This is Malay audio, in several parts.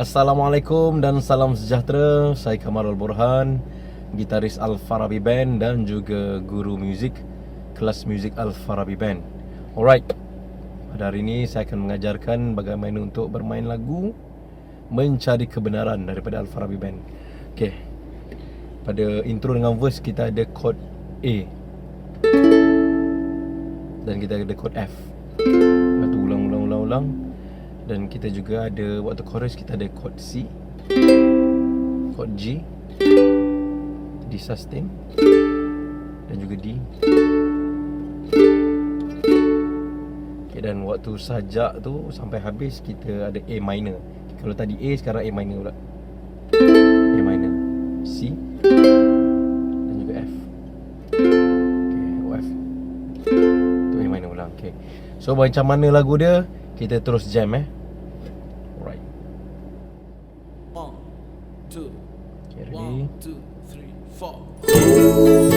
Assalamualaikum dan salam sejahtera. Saya Kamarul Borhan, gitaris Alfarabiband dan juga guru muzik kelas muzik Alfarabiband. Alright, pada hari ini saya akan mengajarkan bagaimana untuk bermain lagu Mencari Kebenaran daripada Alfarabiband. Okay, pada intro dengan verse kita ada chord A dan kita ada chord F. Lepas tu ulang. Dan kita juga ada waktu chorus kita ada chord C, chord G, D sustain dan juga D. Okay, dan waktu sajak tu sampai habis kita ada A minor. Kalau tadi A, sekarang A minor pula. A minor, C dan juga F. Okay, F tu A minor ulang. Okay, so macam mana lagu dia, kita terus jam Alright. 1, 2, okay, ready? 1, 2, 3, 4.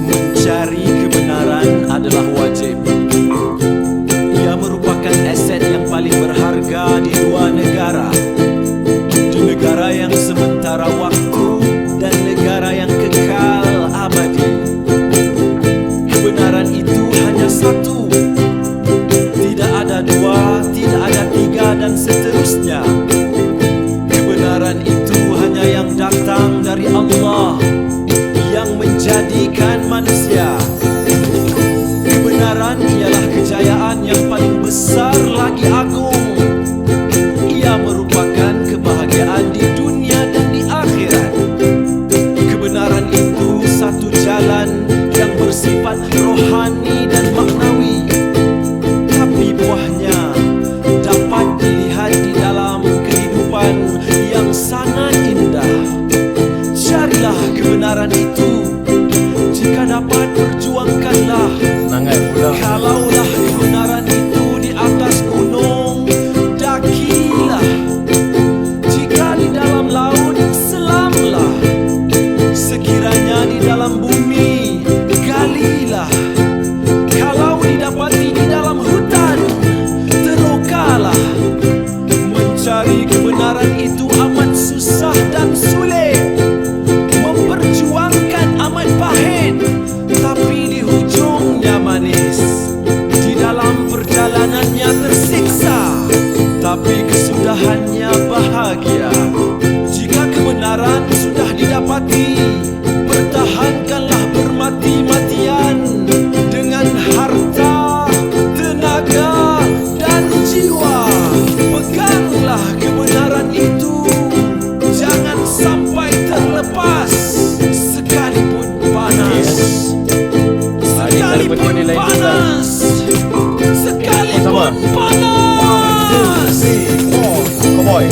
Mencari kebenaran adalah wajib. Ia merupakan aset yang paling berharga di dua negara. Di negara yang sementara waktu dan negara yang kekal abadi. Kebenaran itu hanya satu. Tidak ada dua, tidak ada tiga dan seterusnya. Kebenaran itu hanya yang datang dari Allah, yang menjadikan manusia. Kebenaran ialah kejayaan yang paling besar lagi agung. Ia merupakan kebahagiaan di dunia dan di akhirat. Kebenaran itu satu jalan yang bersifat rohani dan maknawi, tapi buahnya dapat dilihat di dalam kehidupan yang sangat indah. Carilah kebenaran itu. Jika dapat, perjuangkanlah. Kalaulah kebenaran itu di atas gunung, dakilah. Jika di dalam laut, selamlah. Sekiranya di dalam bumi, galilah. Kalau didapati di dalam hutan, terokalah. Mencari kebenaran itu amat susah dan sulit. Memperjuangkan amat pahit, tapi di sekalipun nilai panas, sekalipun panas. Cowboy.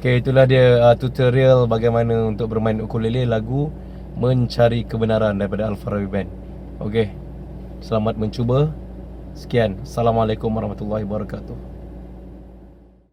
Okay, itulah dia tutorial bagaimana untuk bermain ukulele lagu Mencari Kebenaran daripada Alfarabiband. Okay, selamat mencuba. Sekian. Assalamualaikum warahmatullahi wabarakatuh.